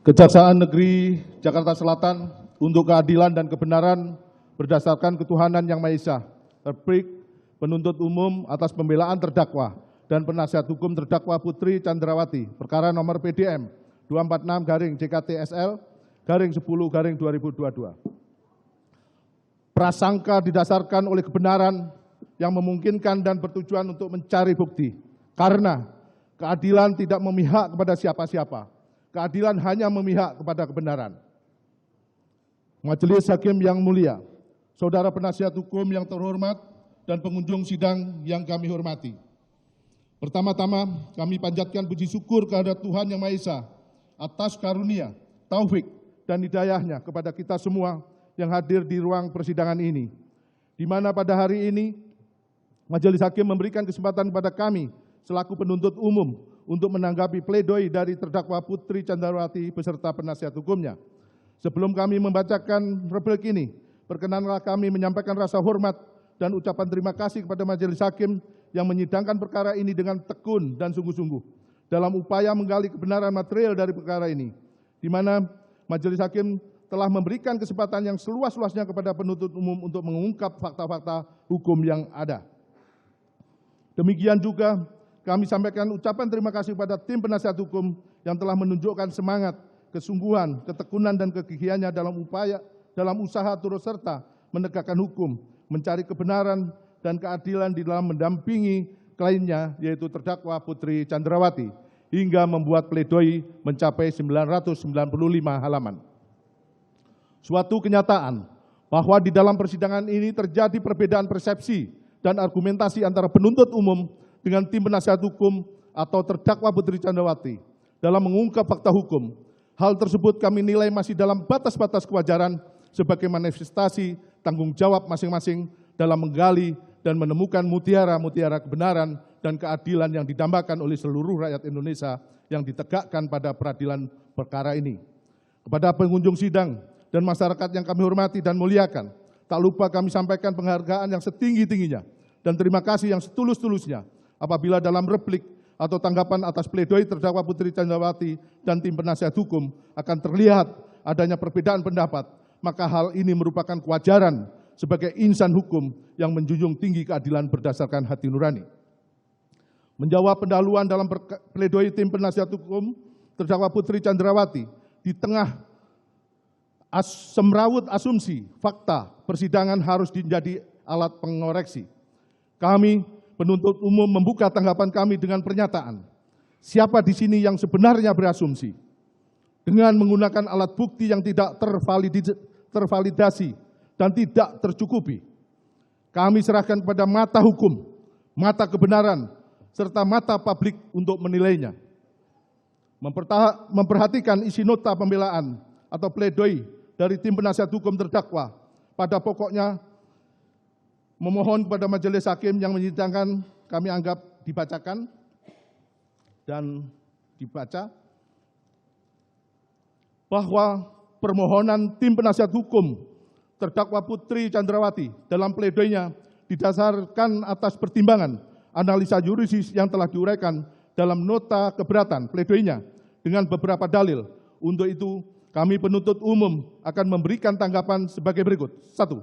Kejaksaan Negeri Jakarta Selatan untuk keadilan dan kebenaran berdasarkan ketuhanan Yang Maha Esa. Replik penuntut umum atas pembelaan terdakwa dan penasihat hukum terdakwa Putri Chandrawati, perkara nomor PDM 246-JKTSL-10-2022. Prasangka didasarkan oleh kebenaran yang memungkinkan dan bertujuan untuk mencari bukti, karena keadilan tidak memihak kepada siapa-siapa. Keadilan hanya memihak kepada kebenaran. Majelis Hakim yang mulia, saudara penasihat hukum yang terhormat, dan pengunjung sidang yang kami hormati. Pertama-tama kami panjatkan puji syukur kehadirat Tuhan Yang Maha Esa atas karunia, taufik, dan hidayahnya kepada kita semua yang hadir di ruang persidangan ini, di mana pada hari ini Majelis Hakim memberikan kesempatan kepada kami selaku penuntut umum untuk menanggapi pledoi dari terdakwa Putri Chandrawati beserta penasihat hukumnya. Sebelum kami membacakan replik ini, perkenanlah kami menyampaikan rasa hormat dan ucapan terima kasih kepada Majelis Hakim yang menyidangkan perkara ini dengan tekun dan sungguh-sungguh dalam upaya menggali kebenaran material dari perkara ini, di mana Majelis Hakim telah memberikan kesempatan yang seluas-luasnya kepada penuntut umum untuk mengungkap fakta-fakta hukum yang ada. Demikian juga kami sampaikan ucapan terima kasih kepada tim penasihat hukum yang telah menunjukkan semangat, kesungguhan, ketekunan, dan kegigihannya dalam usaha turut serta menegakkan hukum, mencari kebenaran dan keadilan di dalam mendampingi kliennya, yaitu terdakwa Putri Chandrawati, hingga membuat pledoi mencapai 995 halaman. Suatu kenyataan bahwa di dalam persidangan ini terjadi perbedaan persepsi dan argumentasi antara penuntut umum dengan tim penasihat hukum atau terdakwa Putri Chandrawati dalam mengungkap fakta hukum. Hal tersebut kami nilai masih dalam batas-batas kewajaran sebagai manifestasi tanggung jawab masing-masing dalam menggali dan menemukan mutiara-mutiara kebenaran dan keadilan yang didambakan oleh seluruh rakyat Indonesia yang ditegakkan pada peradilan perkara ini. Kepada pengunjung sidang dan masyarakat yang kami hormati dan muliakan, tak lupa kami sampaikan penghargaan yang setinggi-tingginya dan terima kasih yang setulus-tulusnya apabila dalam replik atau tanggapan atas pledoi terdakwa Putri Chandrawati dan tim penasihat hukum akan terlihat adanya perbedaan pendapat, maka hal ini merupakan kewajaran sebagai insan hukum yang menjunjung tinggi keadilan berdasarkan hati nurani. Menjawab pendahuluan dalam pledoi tim penasihat hukum terdakwa Putri Chandrawati di tengah semrawut asumsi fakta persidangan harus menjadi alat pengoreksi. Kami penuntut umum membuka tanggapan kami dengan pernyataan, siapa di sini yang sebenarnya berasumsi dengan menggunakan alat bukti yang tidak tervalidasi dan tidak tercukupi. Kami serahkan kepada mata hukum, mata kebenaran, serta mata publik untuk menilainya. Memperhatikan isi nota pembelaan atau pledoi dari tim penasihat hukum terdakwa, pada pokoknya memohon kepada Majelis Hakim yang menyidangkan kami anggap dibacakan dan dibaca bahwa permohonan tim penasihat hukum terdakwa Putri Chandrawati dalam pledoinya didasarkan atas pertimbangan analisa yuridis yang telah diuraikan dalam nota keberatan pledoinya dengan beberapa dalil. Untuk itu kami penuntut umum akan memberikan tanggapan sebagai berikut. 1.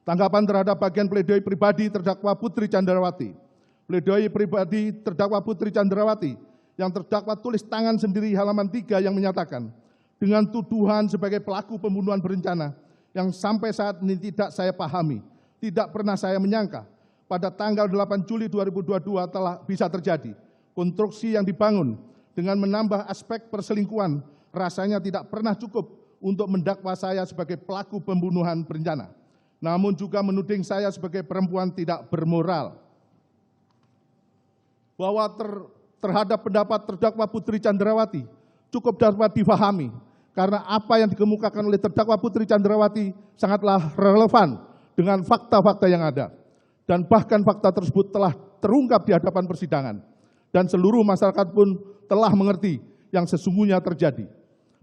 Tanggapan terhadap bagian pledoi pribadi terdakwa Putri Chandrawati. Pledoi pribadi terdakwa Putri Chandrawati yang terdakwa tulis tangan sendiri halaman 3 yang menyatakan, dengan tuduhan sebagai pelaku pembunuhan berencana yang sampai saat ini tidak saya pahami, tidak pernah saya menyangka pada tanggal 8 Juli 2022 telah bisa terjadi. Konstruksi yang dibangun dengan menambah aspek perselingkuhan rasanya tidak pernah cukup untuk mendakwa saya sebagai pelaku pembunuhan berencana, namun juga menuding saya sebagai perempuan tidak bermoral. Bahwa terhadap pendapat terdakwa Putri Chandrawati cukup dapat difahami karena apa yang dikemukakan oleh terdakwa Putri Chandrawati sangatlah relevan dengan fakta-fakta yang ada. Dan bahkan fakta tersebut telah terungkap di hadapan persidangan. Dan seluruh masyarakat pun telah mengerti yang sesungguhnya terjadi.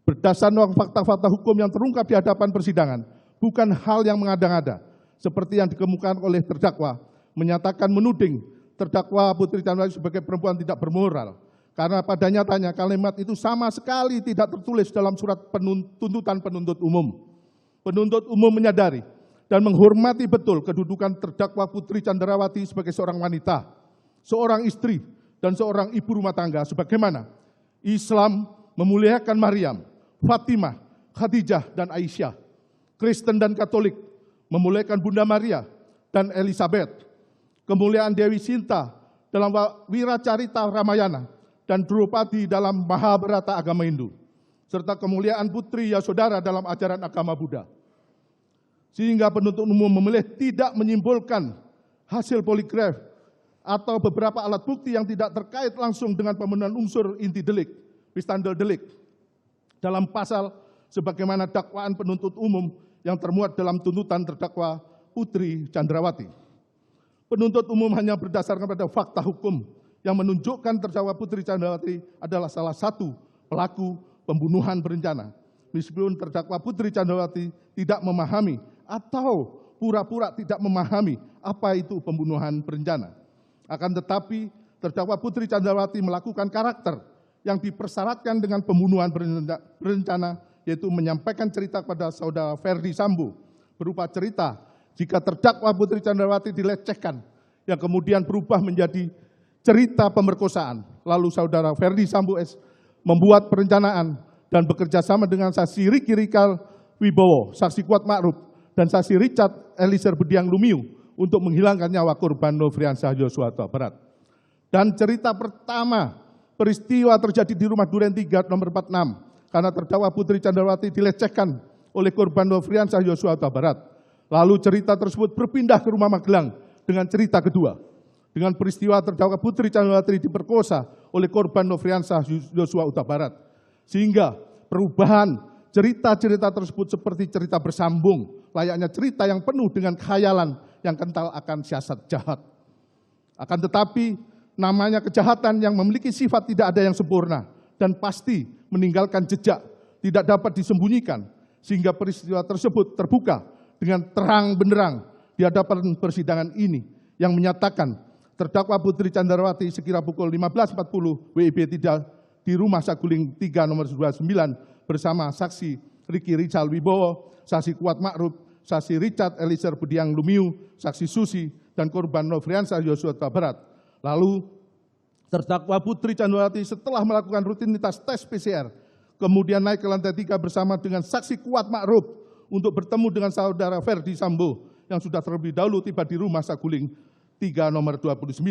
Berdasarkan fakta-fakta hukum yang terungkap di hadapan persidangan, bukan hal yang mengada-ngada, seperti yang dikemukakan oleh terdakwa, menyatakan menuding terdakwa Putri Chandrawati sebagai perempuan tidak bermoral. Karena pada nyatanya kalimat itu sama sekali tidak tertulis dalam surat tuntutan penuntut umum. Penuntut umum menyadari dan menghormati betul kedudukan terdakwa Putri Candrawati sebagai seorang wanita, seorang istri, dan seorang ibu rumah tangga, sebagaimana Islam memuliakan Maryam, Fatimah, Khadijah, dan Aisyah. Kristen dan Katolik memuliakan Bunda Maria dan Elizabeth. Kemuliaan Dewi Sinta dalam Wiracarita Ramayana dan Draupadi dalam Mahabharata agama Hindu, serta kemuliaan Putri Yasodhara dalam ajaran agama Buddha. Sehingga penuntut umum memilih tidak menyimpulkan hasil poligraf atau beberapa alat bukti yang tidak terkait langsung dengan pemenuhan unsur inti delik, pistandel delik, dalam pasal sebagaimana dakwaan penuntut umum yang termuat dalam tuntutan terdakwa Putri Candrawati. Penuntut umum hanya berdasarkan pada fakta hukum yang menunjukkan terdakwa Putri Candrawati adalah salah satu pelaku pembunuhan berencana. Meskipun terdakwa Putri Candrawati tidak memahami atau pura-pura tidak memahami apa itu pembunuhan berencana. Akan tetapi terdakwa Putri Candrawati melakukan karakter yang dipersyaratkan dengan pembunuhan berencana, yaitu menyampaikan cerita kepada saudara Ferdi Sambo berupa cerita jika terdakwa Putri Candrawati dilecehkan yang kemudian berubah menjadi cerita pemerkosaan. Lalu saudara Ferdi Sambo S membuat perencanaan dan bekerja sama dengan saksi Riki Rizal Wibowo, saksi Kuat Ma'ruf, dan saksi Richard Eliezer Budiang Lumiu untuk menghilangkan nyawa korban Nofriansah Yosua Huta Barat. Dan cerita pertama, peristiwa terjadi di rumah Duren 3 nomor 46, karena terdakwa Putri Candrawati dilecehkan oleh korban Nofriansah Yosua Huta Barat. Lalu cerita tersebut berpindah ke rumah Magelang dengan cerita kedua, dengan peristiwa terdakwa Putri Candrawati diperkosa oleh korban Nofriansah Yosua Huta Barat. Sehingga perubahan cerita-cerita tersebut seperti cerita bersambung, layaknya cerita yang penuh dengan khayalan yang kental akan siasat jahat. Akan tetapi namanya kejahatan yang memiliki sifat tidak ada yang sempurna dan pasti meninggalkan jejak, tidak dapat disembunyikan, sehingga peristiwa tersebut terbuka dengan terang benderang di hadapan persidangan ini yang menyatakan terdakwa Putri Candrawati sekira pukul 15.40 WIB tidak di rumah Saguling 3 nomor 29 bersama saksi Riki Rizal Wibowo, saksi Kuat Ma'ruf, saksi Richard Eliezer Budiang Lumiu, saksi Susi, dan korban Nofriansah Yosua Huta Barat. Lalu terdakwa Putri Candrawati setelah melakukan rutinitas tes PCR, kemudian naik ke lantai 3 bersama dengan saksi Kuat Ma'ruf untuk bertemu dengan saudara Ferdi Sambo yang sudah terlebih dahulu tiba di rumah Saguling 3 nomor 29.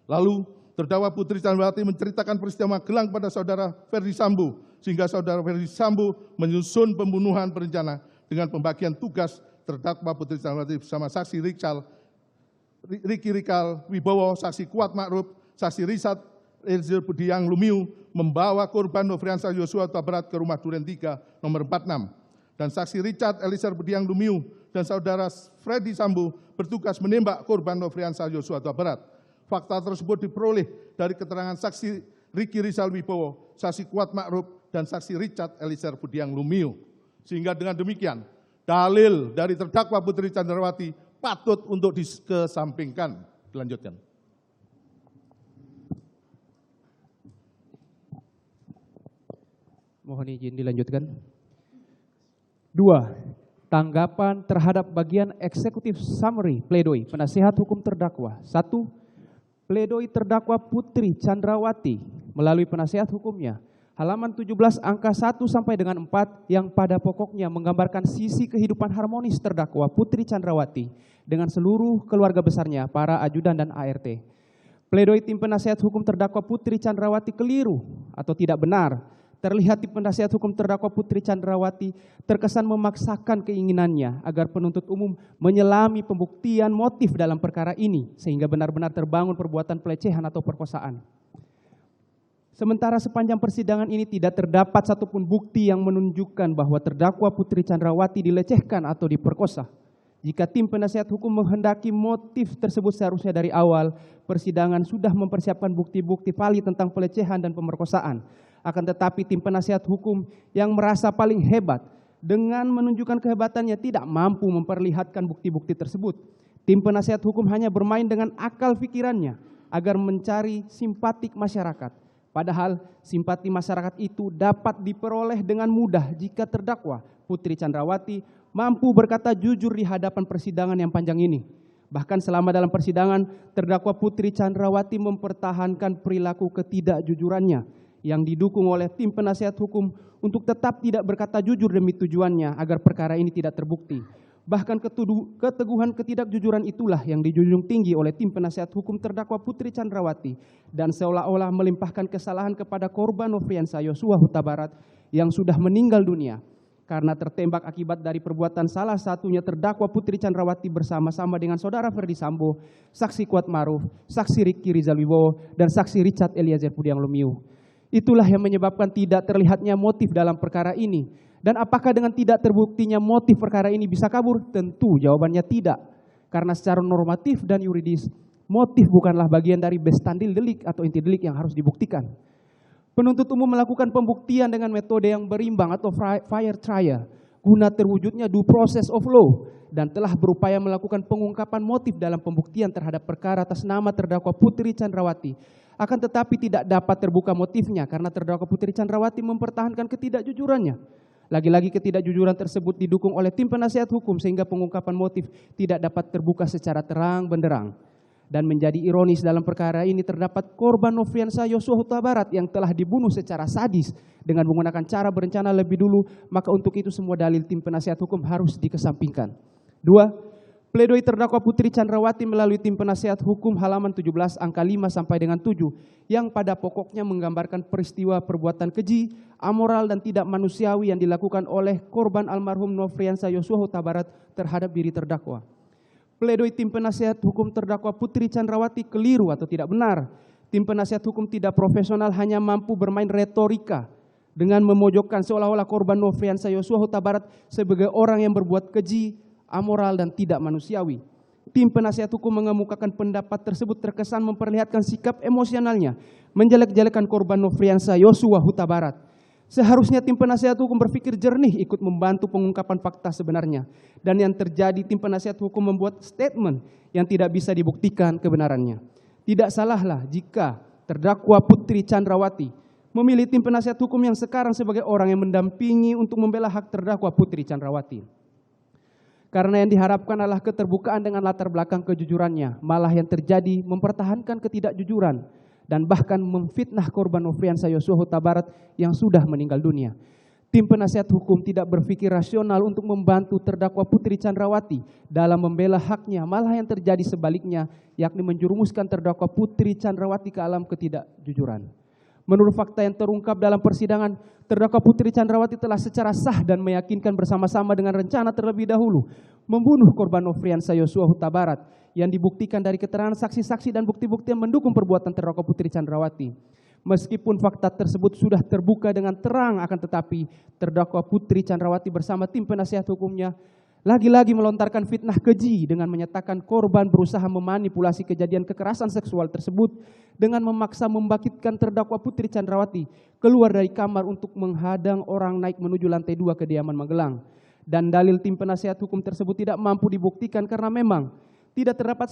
Lalu terdakwa Putri Candrawati menceritakan peristiwa Magelang pada saudara Ferdi Sambo, sehingga saudara Ferdi Sambo menyusun pembunuhan berencana dengan pembagian tugas terdakwa Putri Candrawati bersama saksi Riki Rizal Wibowo, saksi Kuat Ma'ruf, saksi Richard Eliezer Budiang Lumiu membawa korban Nofriansah Yosua Huta Barat ke rumah Duren 3 nomor 46. Dan saksi Richard Eliezer Budiang Lumiu dan saudara Ferdi Sambo bertugas menembak korban Nofriansah Yosua Huta Barat. Fakta tersebut diperoleh dari keterangan saksi Riki Rizal Wibowo, saksi Kuat Ma'ruf, dan saksi Richard Eliezer Budiang Lumiu. Sehingga dengan demikian, dalil dari terdakwa Putri Candrawati patut untuk dikesampingkan. Dilanjutkan. Mohon izin dilanjutkan. 2. Tanggapan terhadap bagian eksekutif summary pledoi penasihat hukum terdakwa. 1. Pledoi terdakwa Putri Candrawati melalui penasihat hukumnya, halaman 17 angka 1 sampai dengan 4 yang pada pokoknya menggambarkan sisi kehidupan harmonis terdakwa Putri Candrawati dengan seluruh keluarga besarnya, para ajudan dan ART. Pledoi tim penasihat hukum terdakwa Putri Candrawati keliru atau tidak benar. Terlihat tim penasihat hukum terdakwa Putri Candrawati terkesan memaksakan keinginannya agar penuntut umum menyelami pembuktian motif dalam perkara ini sehingga benar-benar terbangun perbuatan pelecehan atau perkosaan. Sementara sepanjang persidangan ini tidak terdapat satupun bukti yang menunjukkan bahwa terdakwa Putri Candrawati dilecehkan atau diperkosa. Jika tim penasihat hukum menghendaki motif tersebut seharusnya dari awal persidangan sudah mempersiapkan bukti-bukti valid tentang pelecehan dan pemerkosaan. Akan tetapi tim penasihat hukum yang merasa paling hebat dengan menunjukkan kehebatannya tidak mampu memperlihatkan bukti-bukti tersebut. Tim penasihat hukum hanya bermain dengan akal pikirannya agar mencari simpatik masyarakat Padahal simpati masyarakat itu dapat diperoleh dengan mudah jika terdakwa Putri Chandrawati mampu berkata jujur di hadapan persidangan yang panjang ini. Bahkan selama dalam persidangan, terdakwa Putri Chandrawati mempertahankan perilaku ketidakjujurannya yang didukung oleh tim penasihat hukum untuk tetap tidak berkata jujur demi tujuannya agar perkara ini tidak terbukti. Bahkan keteguhan ketidakjujuran itulah yang dijunjung tinggi oleh tim penasihat hukum terdakwa Putri Chandrawati dan seolah-olah melimpahkan kesalahan kepada korban Nofriansah Yosua Huta Barat yang sudah meninggal dunia karena tertembak akibat dari perbuatan salah satunya terdakwa Putri Chandrawati bersama-sama dengan saudara Ferdi Sambo, saksi Kuat Maruf, saksi Ricky Rizal Wibowo, dan saksi Richard Eliezer Pudiang Lumiu. Itulah yang menyebabkan tidak terlihatnya motif dalam perkara ini. Dan apakah dengan tidak terbuktinya motif perkara ini bisa kabur? Tentu jawabannya tidak. Karena secara normatif dan yuridis, motif bukanlah bagian dari bestandil delik atau inti delik yang harus dibuktikan. Penuntut umum melakukan pembuktian dengan metode yang berimbang atau fair trial guna terwujudnya due process of law dan telah berupaya melakukan pengungkapan motif dalam pembuktian terhadap perkara atas nama terdakwa Putri Chandrawati. Akan tetapi tidak dapat terbuka motifnya karena terdakwa Putri Chandrawati mempertahankan ketidakjujurannya. Lagi-lagi ketidakjujuran tersebut didukung oleh tim penasihat hukum sehingga pengungkapan motif tidak dapat terbuka secara terang benderang. Dan menjadi ironis dalam perkara ini terdapat korban Nofriansah Yosua Huta Barat yang telah dibunuh secara sadis dengan menggunakan cara berencana lebih dulu, maka untuk itu semua dalil tim penasihat hukum harus dikesampingkan. 2. Pledoi terdakwa Putri Chandrawati melalui tim penasihat hukum halaman 17 angka 5 sampai dengan 7 yang pada pokoknya menggambarkan peristiwa perbuatan keji, amoral dan tidak manusiawi yang dilakukan oleh korban almarhum Nofriansah Yosua Huta Barat terhadap diri terdakwa. Pledoi tim penasihat hukum terdakwa Putri Chandrawati keliru atau tidak benar. Tim penasihat hukum tidak profesional hanya mampu bermain retorika dengan memojokkan seolah-olah korban Nofriansah Yosua Huta Barat sebagai orang yang berbuat keji, amoral dan tidak manusiawi. Tim penasihat hukum mengemukakan pendapat tersebut terkesan memperlihatkan sikap emosionalnya, menjelek-jelekan korban Nofriansah Yosua Huta Barat. Seharusnya tim penasihat hukum berpikir jernih ikut membantu pengungkapan fakta sebenarnya. Dan yang terjadi tim penasihat hukum membuat statement yang tidak bisa dibuktikan kebenarannya. Tidak salahlah jika terdakwa Putri Chandrawati memilih tim penasihat hukum yang sekarang sebagai orang yang mendampingi untuk membela hak terdakwa Putri Chandrawati. Karena yang diharapkan adalah keterbukaan dengan latar belakang kejujurannya, malah yang terjadi mempertahankan ketidakjujuran dan bahkan memfitnah korban Nofriansah Yosua Huta Barat yang sudah meninggal dunia. Tim penasihat hukum tidak berpikir rasional untuk membantu terdakwa Putri Chandrawati dalam membela haknya, malah yang terjadi sebaliknya, yakni menjerumuskan terdakwa Putri Chandrawati ke alam ketidakjujuran. Menurut fakta yang terungkap dalam persidangan, terdakwa Putri Chandrawati telah secara sah dan meyakinkan bersama-sama dengan rencana terlebih dahulu membunuh korban Nofriansah Yosua Huta Barat yang dibuktikan dari keterangan saksi-saksi dan bukti-bukti yang mendukung perbuatan terdakwa Putri Chandrawati. Meskipun fakta tersebut sudah terbuka dengan terang, akan tetapi terdakwa Putri Chandrawati bersama tim penasihat hukumnya lagi-lagi melontarkan fitnah keji dengan menyatakan korban berusaha memanipulasi kejadian kekerasan seksual tersebut dengan memaksa membangkitkan terdakwa Putri Chandrawati keluar dari kamar untuk menghadang orang naik menuju lantai 2 kediaman Magelang. Dan dalil tim penasihat hukum tersebut tidak mampu dibuktikan karena memang tidak terdapat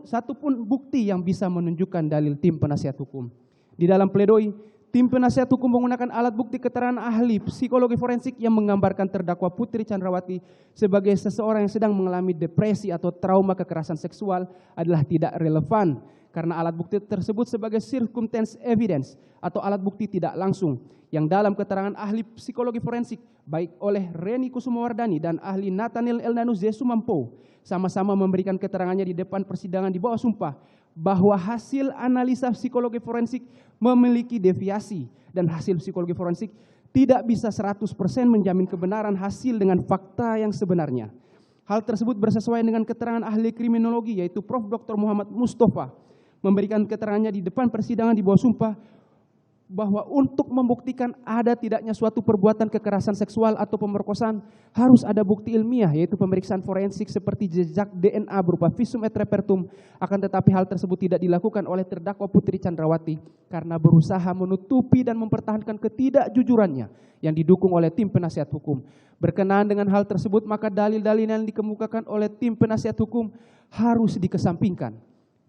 satupun bukti yang bisa menunjukkan dalil tim penasihat hukum. Di dalam pledoi, tim penasihat hukum menggunakan alat bukti keterangan ahli psikologi forensik yang menggambarkan terdakwa Putri Chandrawati sebagai seseorang yang sedang mengalami depresi atau trauma kekerasan seksual adalah tidak relevan karena alat bukti tersebut sebagai circumstance evidence atau alat bukti tidak langsung yang dalam keterangan ahli psikologi forensik baik oleh Reni Kusumawardani dan ahli Nathaniel Elnanus Jesumampo sama-sama memberikan keterangannya di depan persidangan di bawah sumpah bahwa hasil analisa psikologi forensik memiliki deviasi dan hasil psikologi forensik tidak bisa 100% menjamin kebenaran hasil dengan fakta yang sebenarnya. Hal tersebut bersesuaian dengan keterangan ahli kriminologi yaitu Prof. Dr. Muhammad Mustafa memberikan keterangannya di depan persidangan di bawah sumpah bahwa untuk membuktikan ada tidaknya suatu perbuatan kekerasan seksual atau pemerkosaan harus ada bukti ilmiah yaitu pemeriksaan forensik seperti jejak DNA berupa visum et repertum. Akan tetapi hal tersebut tidak dilakukan oleh terdakwa Putri Chandrawati karena berusaha menutupi dan mempertahankan ketidakjujurannya yang didukung oleh tim penasihat hukum. Berkenaan dengan hal tersebut maka dalil-dalil yang dikemukakan oleh tim penasihat hukum harus dikesampingkan.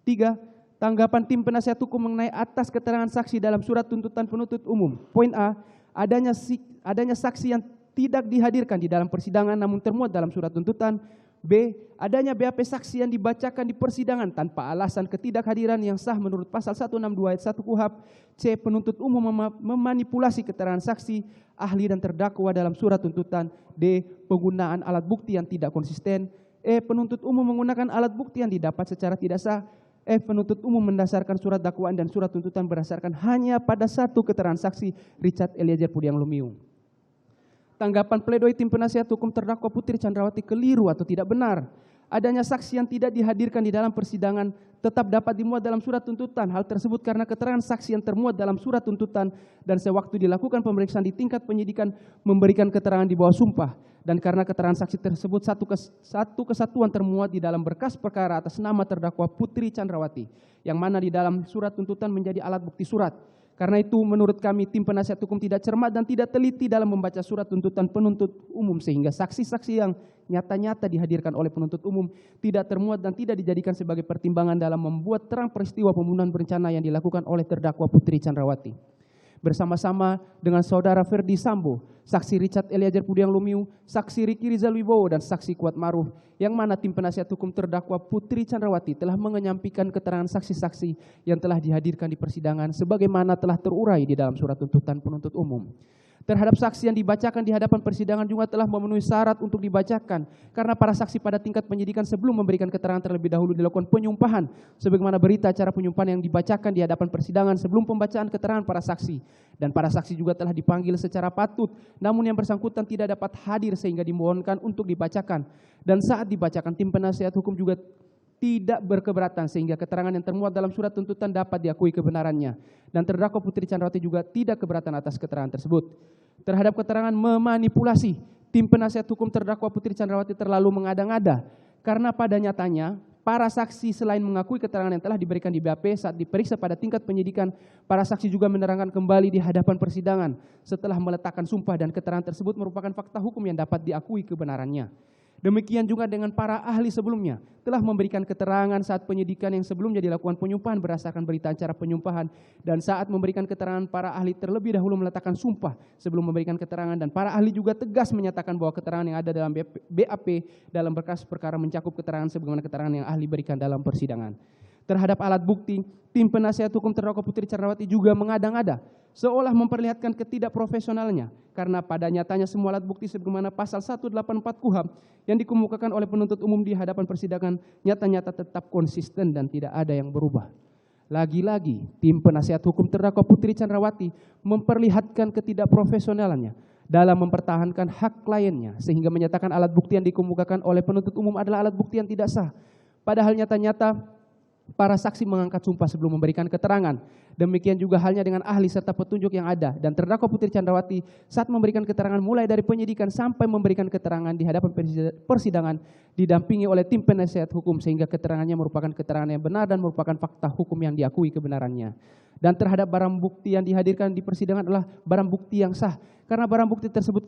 3. Tanggapan tim penasihat hukum mengenai atas keterangan saksi dalam surat tuntutan penuntut umum. Poin A, adanya saksi yang tidak dihadirkan di dalam persidangan namun termuat dalam surat tuntutan. B, adanya BAP saksi yang dibacakan di persidangan tanpa alasan ketidakhadiran yang sah menurut pasal 162 ayat 1 KUHP. C, penuntut umum memanipulasi keterangan saksi, ahli dan terdakwa dalam surat tuntutan. D, penggunaan alat bukti yang tidak konsisten. E, penuntut umum menggunakan alat bukti yang didapat secara tidak sah. F, penuntut umum mendasarkan surat dakwaan dan surat tuntutan berdasarkan hanya pada satu keterangan saksi, Richard Eliezer Pudiang Lumiu. Tanggapan pledoi tim penasihat hukum terdakwa Putri Chandrawati keliru atau tidak benar. Adanya saksi yang tidak dihadirkan di dalam persidangan tetap dapat dimuat dalam surat tuntutan. Hal tersebut karena keterangan saksi yang termuat dalam surat tuntutan dan sewaktu dilakukan pemeriksaan di tingkat penyidikan memberikan keterangan di bawah sumpah. Dan karena keterangan saksi tersebut satu kesatuan termuat di dalam berkas perkara atas nama terdakwa Putri Chandrawati, yang mana di dalam surat tuntutan menjadi alat bukti surat. Karena itu menurut kami tim penasihat hukum tidak cermat dan tidak teliti dalam membaca surat tuntutan penuntut umum sehingga saksi-saksi yang nyata-nyata dihadirkan oleh penuntut umum tidak termuat dan tidak dijadikan sebagai pertimbangan dalam membuat terang peristiwa pembunuhan berencana yang dilakukan oleh terdakwa Putri Chandrawati. Bersama-sama dengan saudara Ferdi Sambo, saksi Richard Eliezer Pudiang Lumiu, saksi Riki Rizal Wibowo, dan saksi Kuat Maruf, yang mana tim penasihat hukum terdakwa Putri Chandrawati telah menyampaikan keterangan saksi-saksi yang telah dihadirkan di persidangan sebagaimana telah terurai di dalam surat tuntutan penuntut umum. Terhadap saksi yang dibacakan di hadapan persidangan juga telah memenuhi syarat untuk dibacakan karena para saksi pada tingkat penyidikan sebelum memberikan keterangan terlebih dahulu dilakukan penyumpahan sebagaimana berita acara penyumpahan yang dibacakan di hadapan persidangan sebelum pembacaan keterangan para saksi, dan para saksi juga telah dipanggil secara patut namun yang bersangkutan tidak dapat hadir sehingga dimohonkan untuk dibacakan, dan saat dibacakan tim penasihat hukum juga tidak berkeberatan sehingga keterangan yang termuat dalam surat tuntutan dapat diakui kebenarannya, dan terdakwa Putri Chandrawati juga tidak keberatan atas keterangan tersebut. Terhadap keterangan memanipulasi, tim penasihat hukum terdakwa Putri Chandrawati terlalu mengada-ngada karena pada nyatanya para saksi selain mengakui keterangan yang telah diberikan di BAP saat diperiksa pada tingkat penyidikan, para saksi juga menerangkan kembali di hadapan persidangan setelah meletakkan sumpah dan keterangan tersebut merupakan fakta hukum yang dapat diakui kebenarannya. Demikian juga dengan para ahli sebelumnya telah memberikan keterangan saat penyidikan yang sebelumnya dilakukan penyumpahan berdasarkan berita acara penyumpahan, dan saat memberikan keterangan para ahli terlebih dahulu meletakkan sumpah sebelum memberikan keterangan, dan para ahli juga tegas menyatakan bahwa keterangan yang ada dalam BAP dalam berkas perkara mencakup keterangan sebagaimana keterangan yang ahli berikan dalam persidangan. Terhadap alat bukti, tim penasihat hukum terdakwa Putri Chandrawati juga mengada-ngada seolah memperlihatkan ketidakprofesionalnya karena pada nyatanya semua alat bukti sebagaimana pasal 184 KUHP yang dikemukakan oleh penuntut umum di hadapan persidangan nyata-nyata tetap konsisten dan tidak ada yang berubah. Lagi-lagi tim penasihat hukum terdakwa Putri Chandrawati memperlihatkan ketidakprofesionalannya dalam mempertahankan hak kliennya sehingga menyatakan alat bukti yang dikemukakan oleh penuntut umum adalah alat bukti yang tidak sah. Padahal nyata-nyata para saksi mengangkat sumpah sebelum memberikan keterangan. Demikian juga halnya dengan ahli serta petunjuk yang ada, dan terdakwa Putri Chandrawati saat memberikan keterangan mulai dari penyidikan sampai memberikan keterangan di hadapan persidangan didampingi oleh tim penasihat hukum sehingga keterangannya merupakan keterangan yang benar dan merupakan fakta hukum yang diakui kebenarannya. Dan terhadap barang bukti yang dihadirkan di persidangan adalah barang bukti yang sah karena barang bukti tersebut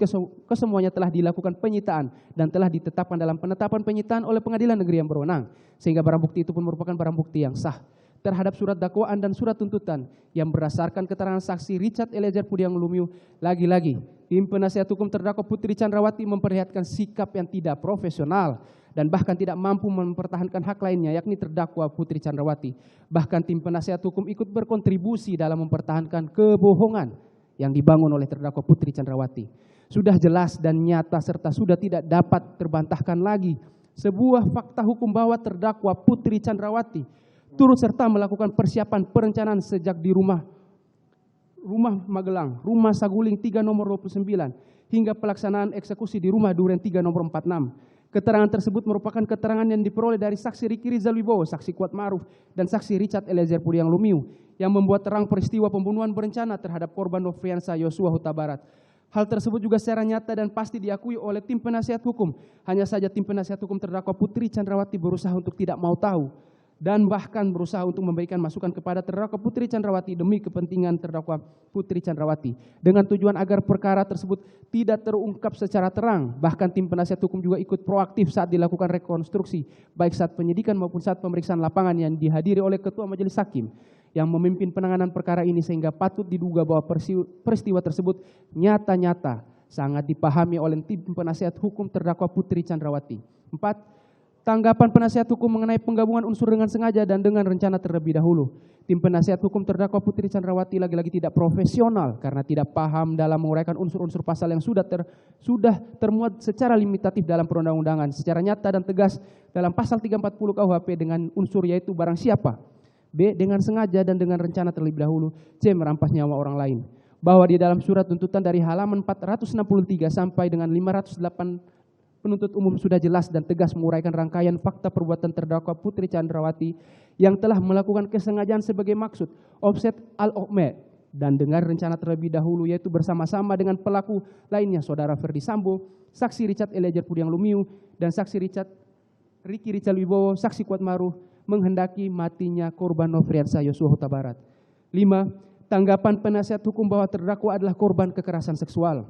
kesemuanya telah dilakukan penyitaan dan telah ditetapkan dalam penetapan penyitaan oleh pengadilan negeri yang berwenang, sehingga barang bukti itu pun merupakan barang bukti yang sah. Terhadap surat dakwaan dan surat tuntutan yang berdasarkan keterangan saksi Richard Eliezer Pudiang Lumiu, lagi-lagi tim penasihat hukum terdakwa Putri Chandrawati memperlihatkan sikap yang tidak profesional dan bahkan tidak mampu mempertahankan hak lainnya, yakni terdakwa Putri Chandrawati. Bahkan tim penasihat hukum ikut berkontribusi dalam mempertahankan kebohongan yang dibangun oleh terdakwa Putri Chandrawati. Sudah jelas dan nyata serta sudah tidak dapat terbantahkan lagi sebuah fakta hukum bahwa terdakwa Putri Chandrawati turut serta melakukan persiapan perencanaan sejak di rumah Magelang, rumah Saguling 3 nomor 29, hingga pelaksanaan eksekusi di rumah Duren 3 nomor 46. Keterangan tersebut merupakan keterangan yang diperoleh dari saksi Riki Rizal Wibowo, saksi Kuat Maruf, dan saksi Richard Eliezer Pudiang Lumiu yang membuat terang peristiwa pembunuhan berencana terhadap korban Nofriansah Yosua Huta Barat. Hal tersebut juga secara nyata dan pasti diakui oleh tim penasihat hukum. Hanya saja tim penasihat hukum terdakwa Putri Chandrawati berusaha untuk tidak mau tahu dan bahkan berusaha untuk memberikan masukan kepada terdakwa Putri Chandrawati demi kepentingan terdakwa Putri Chandrawati dengan tujuan agar perkara tersebut tidak terungkap secara terang. Bahkan tim penasihat hukum juga ikut proaktif saat dilakukan rekonstruksi baik saat penyidikan maupun saat pemeriksaan lapangan yang dihadiri oleh Ketua Majelis Hakim yang memimpin penanganan perkara ini, sehingga patut diduga bahwa peristiwa tersebut nyata-nyata sangat dipahami oleh tim penasihat hukum terdakwa Putri Chandrawati. 4. Tanggapan penasihat hukum mengenai penggabungan unsur dengan sengaja dan dengan rencana terlebih dahulu. Tim penasihat hukum terdakwa Putri Chandrawati lagi-lagi tidak profesional karena tidak paham dalam menguraikan unsur-unsur pasal yang sudah termuat secara limitatif dalam perundang-undangan secara nyata dan tegas dalam pasal 340 KUHP dengan unsur yaitu barang siapa, B. dengan sengaja dan dengan rencana terlebih dahulu, C. merampas nyawa orang lain. Bahwa di dalam surat tuntutan dari halaman 463 sampai dengan 508 penuntut umum sudah jelas dan tegas menguraikan rangkaian fakta perbuatan terdakwa Putri Chandrawati yang telah melakukan kesengajaan sebagai maksud, offset al-okme, dan dengan rencana terlebih dahulu yaitu bersama-sama dengan pelaku lainnya Saudara Ferdi Sambo, saksi Richard Eliezer Pudiang Lumiu, dan saksi Ricky Rizal Wibowo, saksi Kuatmaruf menghendaki matinya korban Nofriansah Yosua Huta Barat. 5. Tanggapan penasihat hukum bahwa terdakwa adalah korban kekerasan seksual.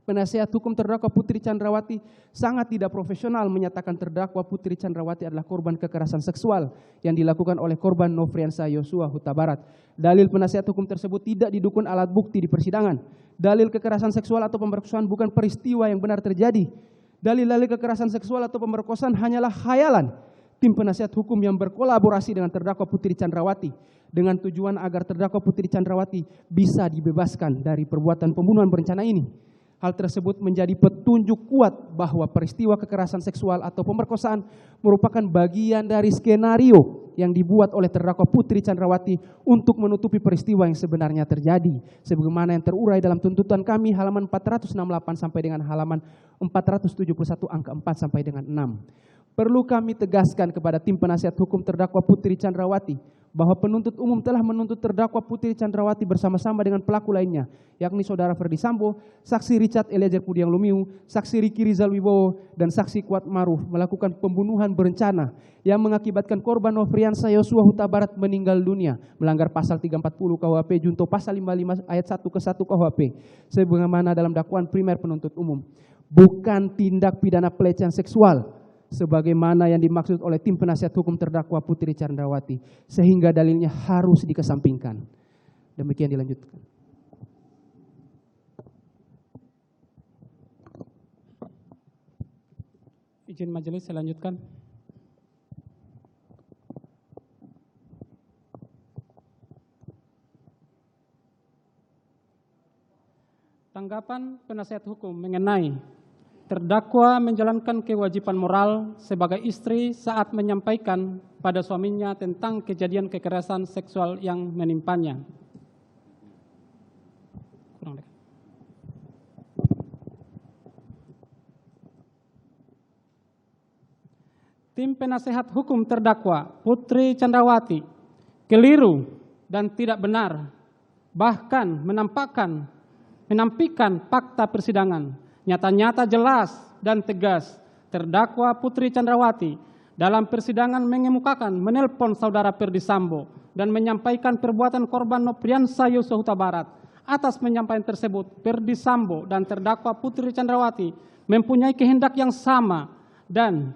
Penasihat hukum terdakwa Putri Chandrawati sangat tidak profesional menyatakan terdakwa Putri Chandrawati adalah korban kekerasan seksual yang dilakukan oleh korban Nofriansah Yosua Huta Barat. Dalil penasihat hukum tersebut tidak didukung alat bukti di persidangan. Dalil kekerasan seksual atau pemerkosaan bukan peristiwa yang benar terjadi. Dalil-dalil kekerasan seksual atau pemerkosaan hanyalah khayalan tim penasihat hukum yang berkolaborasi dengan terdakwa Putri Chandrawati dengan tujuan agar terdakwa Putri Chandrawati bisa dibebaskan dari perbuatan pembunuhan berencana ini. Hal tersebut menjadi petunjuk kuat bahwa peristiwa kekerasan seksual atau pemerkosaan merupakan bagian dari skenario yang dibuat oleh terdakwa Putri Chandrawati untuk menutupi peristiwa yang sebenarnya terjadi, sebagaimana yang terurai dalam tuntutan kami halaman 468 sampai dengan halaman 471 angka 4 sampai dengan 6. Perlu kami tegaskan kepada tim penasihat hukum terdakwa Putri Chandrawati bahwa penuntut umum telah menuntut terdakwa Putri Chandrawati bersama-sama dengan pelaku lainnya, yakni Saudara Ferdi Sambo, saksi Richard Eliezer Pudiang Lumiu, saksi Ricky Rizal Wibowo, dan saksi Kuatmaruf melakukan pembunuhan berencana yang mengakibatkan korban Nofriansah Yosua Huta Barat meninggal dunia, melanggar pasal 340 KUHP junto pasal 55 ayat 1 ke 1 KUHP, sebagaimana dalam dakwaan primer penuntut umum. Bukan tindak pidana pelecehan seksual, sebagaimana yang dimaksud oleh tim penasihat hukum terdakwa Putri Chandrawati, sehingga dalilnya harus dikesampingkan. Demikian dilanjutkan. Izin majelis saya lanjutkan. Tanggapan penasihat hukum mengenai terdakwa menjalankan kewajiban moral sebagai istri saat menyampaikan pada suaminya tentang kejadian kekerasan seksual yang menimpanya. Tim penasehat hukum terdakwa Putri Chandrawati keliru dan tidak benar, bahkan menampilkan fakta persidangan nyata-nyata jelas dan tegas. Terdakwa Putri Chandrawati dalam persidangan mengemukakan menelpon Saudara Ferdi Sambo dan menyampaikan perbuatan korban Nofriansah Yosua Huta Barat. Atas penyampaian tersebut, Ferdi Sambo dan terdakwa Putri Chandrawati mempunyai kehendak yang sama dan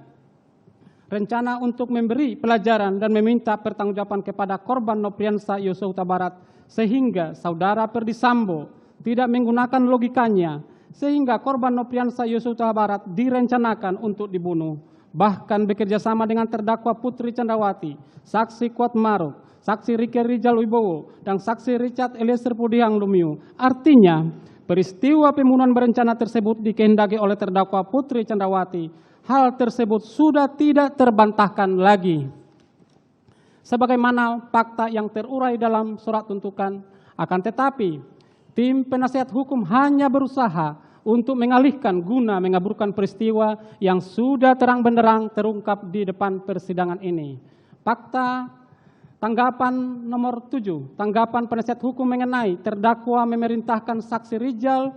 rencana untuk memberi pelajaran dan meminta pertanggungjawaban kepada korban Nofriansah Yosua Huta Barat, sehingga Saudara Ferdi Sambo tidak menggunakan logikanya, sehingga korban Nofriansah Yosua Huta Barat direncanakan untuk dibunuh. Bahkan bekerja sama dengan terdakwa Putri Chandrawati, saksi Kuatmaruf, saksi Ricky Rizal Wibowo, dan saksi Richard Eliezer Pudiang Lumiu. Artinya, peristiwa pembunuhan berencana tersebut dikehendaki oleh terdakwa Putri Chandrawati. Hal tersebut sudah tidak terbantahkan lagi. Sebagaimana fakta yang terurai dalam surat tuntutan, akan tetapi tim penasihat hukum hanya berusaha untuk mengalihkan guna mengaburkan peristiwa yang sudah terang benderang terungkap di depan persidangan ini. Fakta tanggapan nomor 7, tanggapan penasihat hukum mengenai terdakwa memerintahkan saksi Rizal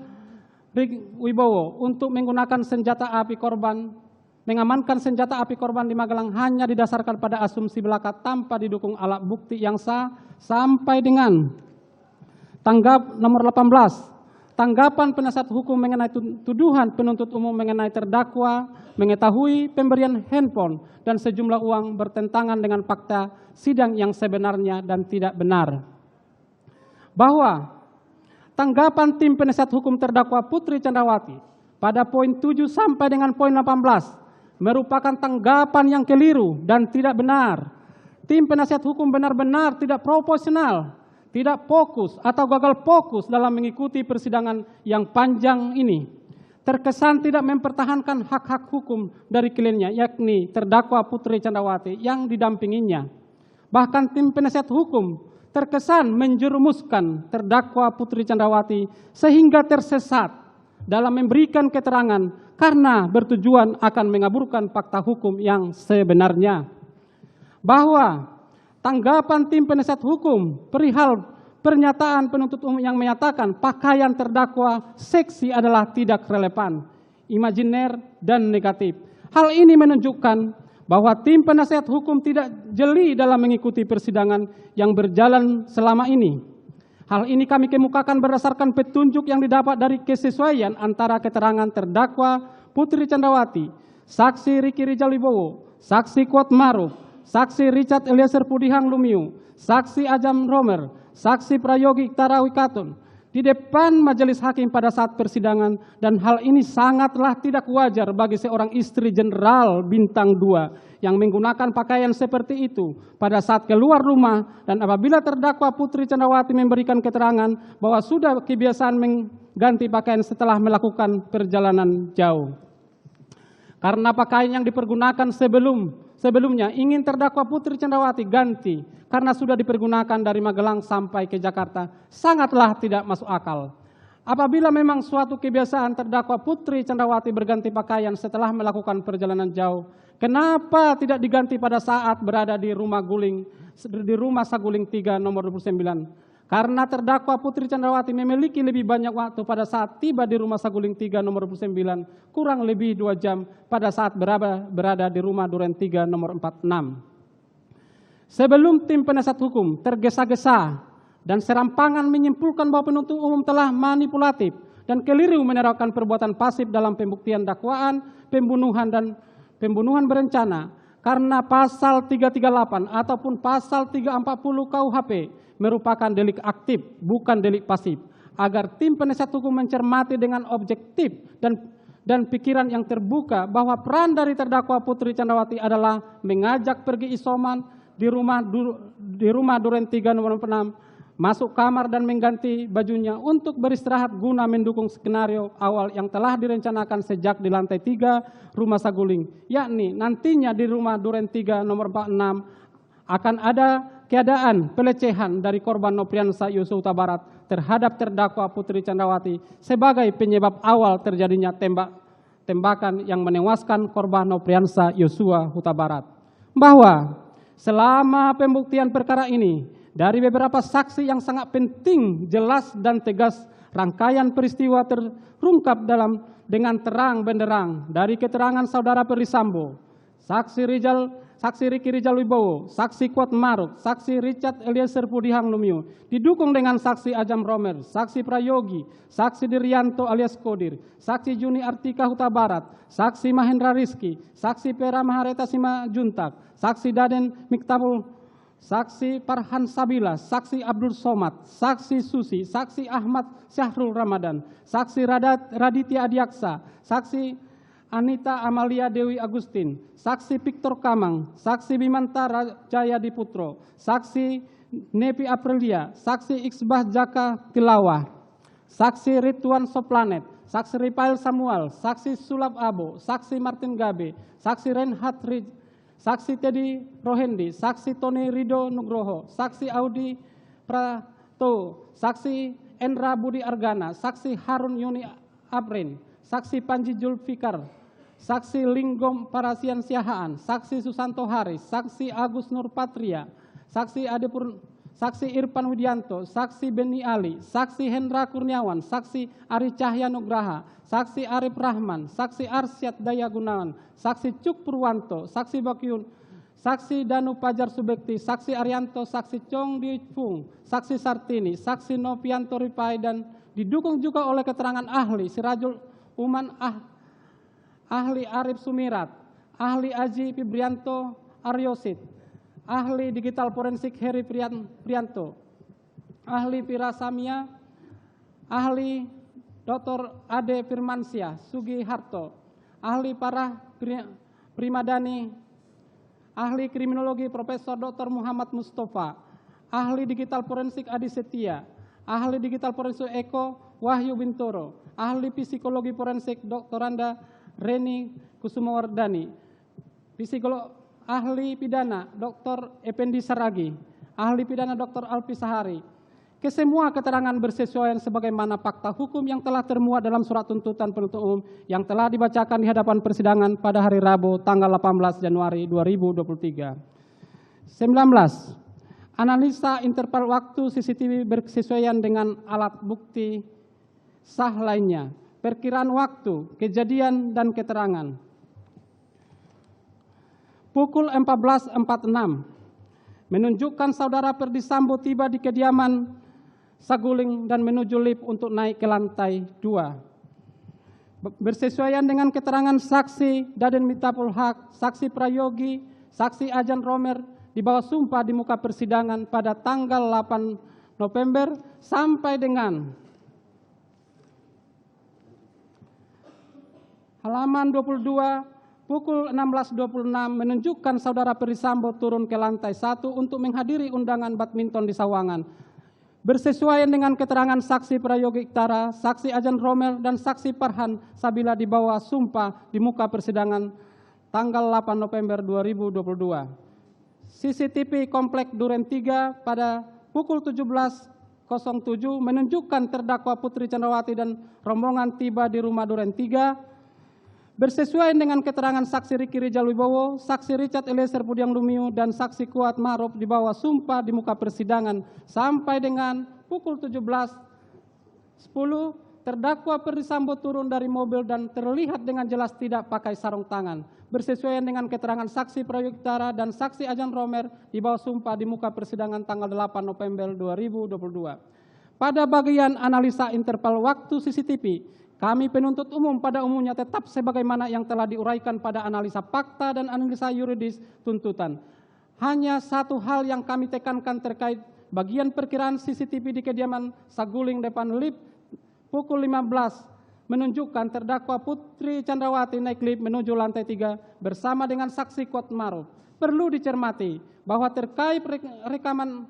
Wibowo untuk menggunakan senjata api korban mengamankan senjata api korban di Magelang hanya didasarkan pada asumsi belaka tanpa didukung alat bukti yang sah, sampai dengan tanggap nomor 18. Tanggapan penasihat hukum mengenai tuduhan penuntut umum mengenai terdakwa mengetahui pemberian handphone dan sejumlah uang bertentangan dengan fakta sidang yang sebenarnya dan tidak benar. Bahwa tanggapan tim penasihat hukum terdakwa Putri Chandrawati pada poin 7 sampai dengan poin 18 merupakan tanggapan yang keliru dan tidak benar. Tim penasihat hukum benar-benar tidak proporsional, tidak fokus atau gagal fokus dalam mengikuti persidangan yang panjang ini. Terkesan tidak mempertahankan hak-hak hukum dari kliennya, yakni terdakwa Putri Chandrawati yang didampinginya. Bahkan tim penasihat hukum terkesan menjerumuskan terdakwa Putri Chandrawati sehingga tersesat dalam memberikan keterangan karena bertujuan akan mengaburkan fakta hukum yang sebenarnya. Bahwa tanggapan tim penasihat hukum perihal pernyataan penuntut umum yang menyatakan pakaian terdakwa seksi adalah tidak relevan, imajiner, dan negatif. Hal ini menunjukkan bahwa tim penasihat hukum tidak jeli dalam mengikuti persidangan yang berjalan selama ini. Hal ini kami kemukakan berdasarkan petunjuk yang didapat dari kesesuaian antara keterangan terdakwa Putri Chandrawati, saksi Riki Rijal Wibowo, saksi Kuat Maruf, saksi Richard Eliezer Pudihang Lumiu, saksi Ajam Romer, saksi Prayogi Iktara Wikaton di depan majelis hakim pada saat persidangan, dan hal ini sangatlah tidak wajar bagi seorang istri jenderal bintang 2 yang menggunakan pakaian seperti itu pada saat keluar rumah, dan apabila terdakwa Putri Chandrawati memberikan keterangan bahwa sudah kebiasaan mengganti pakaian setelah melakukan perjalanan jauh. Karena pakaian yang dipergunakan sebelumnya ingin terdakwa Putri Chandrawati ganti karena sudah dipergunakan dari Magelang sampai ke Jakarta, sangatlah tidak masuk akal. Apabila memang suatu kebiasaan terdakwa Putri Chandrawati berganti pakaian setelah melakukan perjalanan jauh, kenapa tidak diganti pada saat berada di rumah Saguling 3 nomor 29? Karena terdakwa Putri Chandrawati memiliki lebih banyak waktu pada saat tiba di rumah Saguling 3 nomor 29, kurang lebih 2 jam pada saat berada di rumah Duren 3 nomor 46. Sebelum tim penasihat hukum tergesa-gesa dan serampangan menyimpulkan bahwa penuntut umum telah manipulatif dan keliru menerapkan perbuatan pasif dalam pembuktian dakwaan pembunuhan dan pembunuhan berencana, karena pasal 338 ataupun pasal 340 KUHP merupakan delik aktif, bukan delik pasif, agar tim penasihat hukum mencermati dengan objektif dan pikiran yang terbuka bahwa peran dari terdakwa Putri Chandrawati adalah mengajak pergi isoman di rumah Duren 3 nomor 6, masuk kamar dan mengganti bajunya untuk beristirahat guna mendukung skenario awal yang telah direncanakan sejak di lantai 3 rumah Saguling, yakni nantinya di rumah Duren 3 nomor 46 akan ada keadaan pelecehan dari korban Nopriansa Yosua Huta Barat terhadap terdakwa Putri Chandrawati sebagai penyebab awal terjadinya tembakan yang menewaskan korban Nopriansa Yosua Huta Barat. Bahwa selama pembuktian perkara ini, dari beberapa saksi yang sangat penting, jelas dan tegas, rangkaian peristiwa terungkap dengan terang benderang dari keterangan saudara Perdi Sambo, saksi Riki Rijal Wibowo, saksi Kuat Maruf, saksi Richard Eliezer Pudihang Lumiu, didukung dengan saksi Ajam Romer, saksi Prayogi, saksi Diryanto alias Kodir, saksi Juni Artika Huta Barat, saksi Mahendra Rizki, saksi Pera Mahareta Simajuntak, saksi Daden Miktabul, saksi Farhan Sabila, saksi Abdul Somad, saksi Susi, saksi Ahmad Syahrul Ramadan, saksi Raditya Adiaksa, saksi Anita Amalia Dewi Agustin, saksi Victor Kamang, saksi Bimanta Jaya Diputro, saksi Nepi Aprilia, saksi Iqbah Jaka Tilawah, saksi Ridwan Soplanet, saksi Ripail Samuel, saksi Sulap Abo, saksi Martin Gabe, saksi Renhat saksi Teddy Rohendi, saksi Tony Rido Nugroho, saksi Audi Prato, saksi Endra Budi Argana, saksi Harun Yuni Aprin, saksi Panji Julfikar, saksi Linggom Parasian Siahaan, saksi Susanto Haris, saksi Agus Nurpatria, saksi Saksi Irfan Widianto, Saksi Beni Ali, Saksi Hendra Kurniawan, Saksi Ari Cahya Nugraha, Saksi Arif Rahman, Saksi Arsyad Daya Gunawan, Saksi Cuk Purwanto, Saksi Bakyun, Saksi Danu Pajar Subekti, Saksi Arianto, Saksi Chong Di Fung, Saksi Sartini, Saksi Novianto Ripai, dan didukung juga oleh keterangan ahli Sirajul Uman, ahli Arif Sumirat, ahli Aji Fibrianto Aryosid, ahli digital forensik Heri Prianto, ahli Pirasamia, ahli Dr. Ade Firmansyah Sugi Harto, ahli Parah Primadani, ahli kriminologi Profesor Dr. Muhammad Mustafa, ahli digital forensik Adi Setia, ahli digital forensik Eko Wahyu Bintoro, ahli psikologi forensik Dr. Anda Reni Kusumawardani, ahli pidana Dr. Effendi Saragi, ahli pidana Dr. Alfi Sahari. Kesemua keterangan bersesuaian sebagaimana fakta hukum yang telah termuat dalam surat tuntutan penuntut umum yang telah dibacakan di hadapan persidangan pada hari Rabu tanggal 18 Januari 2023. 19. Analisa interval waktu CCTV berkesesuaian dengan alat bukti sah lainnya. Perkiraan waktu, kejadian, dan keterangan. Pukul 14.46 menunjukkan saudara Ferdi Sambo tiba di kediaman Saguling dan menuju lift untuk naik ke lantai 2. Bersesuaian dengan keterangan saksi Daden Mitapul Haq, saksi Prayogi, saksi Ajan Romer di bawah sumpah di muka persidangan pada tanggal 8 November sampai dengan halaman 22 pukul 16.26 menunjukkan saudara Ferdi Sambo turun ke lantai 1 untuk menghadiri undangan badminton di Sawangan. Bersesuaian dengan keterangan saksi Prayogi Iktara, saksi Ajan Romer, dan saksi Farhan Sabila di bawah sumpah di muka persidangan tanggal 8 November 2022. CCTV Komplek Duren 3 pada pukul 17.07 menunjukkan terdakwa Putri Candrawati dan rombongan tiba di rumah Duren 3. Bersesuaian dengan keterangan saksi Riki Rijal Wibowo, saksi Richard Eliezer Pudiang Lumiu, dan saksi Kuat Ma'ruf di bawah sumpah di muka persidangan sampai dengan pukul 17.10 terdakwa Ferdi Sambo turun dari mobil dan terlihat dengan jelas tidak pakai sarung tangan. Bersesuaian dengan keterangan saksi Prayogi Iktara dan saksi Ajan Romer di bawah sumpah di muka persidangan tanggal 8 November 2022. Pada bagian analisa interval waktu CCTV, kami penuntut umum pada umumnya tetap sebagaimana yang telah diuraikan pada analisa fakta dan analisa yuridis tuntutan. Hanya satu hal yang kami tekankan terkait bagian perkiraan CCTV di kediaman Saguling depan lift pukul 15 menunjukkan terdakwa Putri Candrawati naik lift menuju lantai 3 bersama dengan saksi Kuat Ma'ruf. Perlu dicermati bahwa terkait rekaman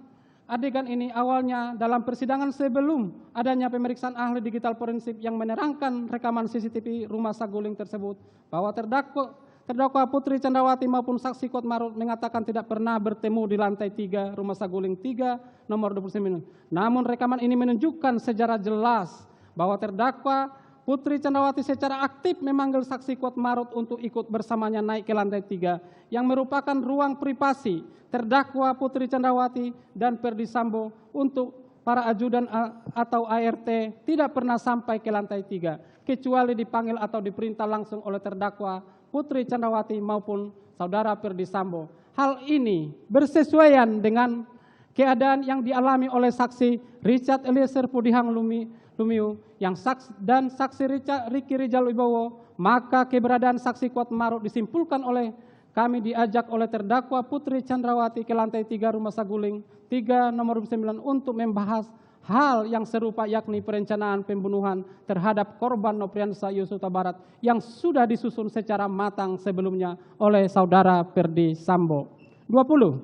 adegan ini awalnya dalam persidangan sebelum adanya pemeriksaan ahli digital forensik yang menerangkan rekaman CCTV rumah Saguling tersebut bahwa terdakwa Putri Candrawati maupun saksi Kuat Ma'ruf mengatakan tidak pernah bertemu di lantai 3 rumah Saguling 3 nomor 29. Namun rekaman ini menunjukkan secara jelas bahwa terdakwa Putri Candrawati secara aktif memanggil saksi Kuat Ma'ruf untuk ikut bersamanya naik ke lantai 3 yang merupakan ruang privasi terdakwa Putri Candrawati dan Ferdi Sambo untuk para ajudan atau ART tidak pernah sampai ke lantai 3 kecuali dipanggil atau diperintah langsung oleh terdakwa Putri Candrawati maupun saudara Ferdi Sambo. Hal ini bersesuaian dengan keadaan yang dialami oleh saksi Richard Eliezer Pudiang Lumiu yang saksi Riki Rijal Wibowo, maka keberadaan saksi Kuat Ma'ruf disimpulkan oleh kami diajak oleh terdakwa Putri Candrawati ke lantai 3 rumah Saguling 3 nomor 9 untuk membahas hal yang serupa yakni perencanaan pembunuhan terhadap korban Nopriansa Yosua Barat yang sudah disusun secara matang sebelumnya oleh saudara Ferdi Sambo. 20.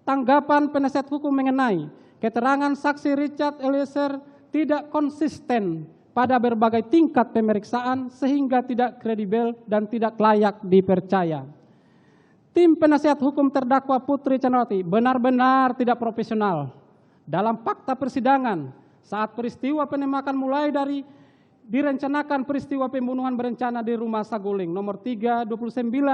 Tanggapan penasihat hukum mengenai keterangan saksi Richard Eliezer tidak konsisten pada berbagai tingkat pemeriksaan sehingga tidak kredibel dan tidak layak dipercaya. Tim penasihat hukum terdakwa Putri Candrawati benar-benar tidak profesional dalam fakta persidangan saat peristiwa penembakan mulai dari direncanakan peristiwa pembunuhan berencana di rumah Saguling nomor 329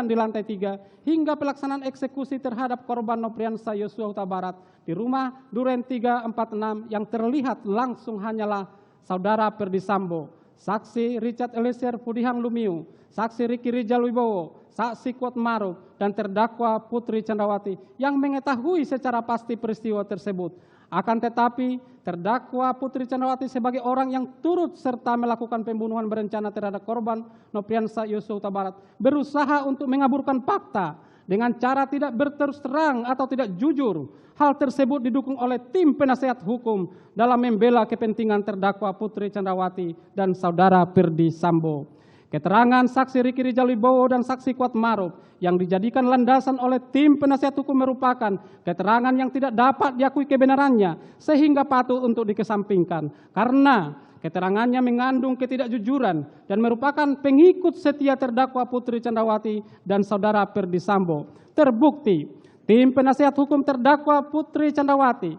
di lantai 3 hingga pelaksanaan eksekusi terhadap korban Nopriansa Yosua Huta Barat di rumah Duren 346 yang terlihat langsung hanyalah Saudara Ferdi Sambo, Saksi Richard Eliezer Pudihang Lumiu, Saksi Riki Rijal Wibowo, Saksi Kuat Maruf, dan terdakwa Putri Candrawati yang mengetahui secara pasti peristiwa tersebut. Akan tetapi, terdakwa Putri Candrawati sebagai orang yang turut serta melakukan pembunuhan berencana terhadap korban Nopriansa Yosua Huta Barat berusaha untuk mengaburkan fakta dengan cara tidak berterus terang atau tidak jujur. Hal tersebut didukung oleh tim penasehat hukum dalam membela kepentingan terdakwa Putri Candrawati dan Saudara Ferdi Sambo. Keterangan Saksi Riki Rijal Wibowo dan Saksi Kuat Maruf yang dijadikan landasan oleh tim penasehat hukum merupakan keterangan yang tidak dapat diakui kebenarannya sehingga patut untuk dikesampingkan karena keterangannya mengandung ketidakjujuran dan merupakan pengikut setia terdakwa Putri Candrawati dan Saudara Ferdi Sambo. Terbukti, tim penasehat hukum terdakwa Putri Candrawati,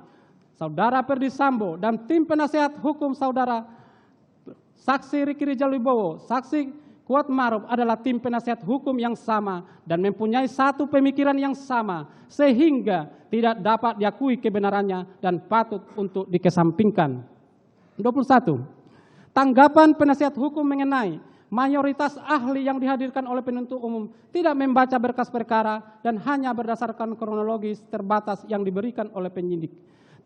Saudara Ferdi Sambo, dan tim penasehat hukum Saudara Saksi Riki Rijal Wibowo, Saksi Kuat Maruf adalah tim penasehat hukum yang sama dan mempunyai satu pemikiran yang sama sehingga tidak dapat diakui kebenarannya dan patut untuk dikesampingkan. 21. Tanggapan penasehat hukum mengenai mayoritas ahli yang dihadirkan oleh penuntut umum tidak membaca berkas perkara dan hanya berdasarkan kronologis terbatas yang diberikan oleh penyidik.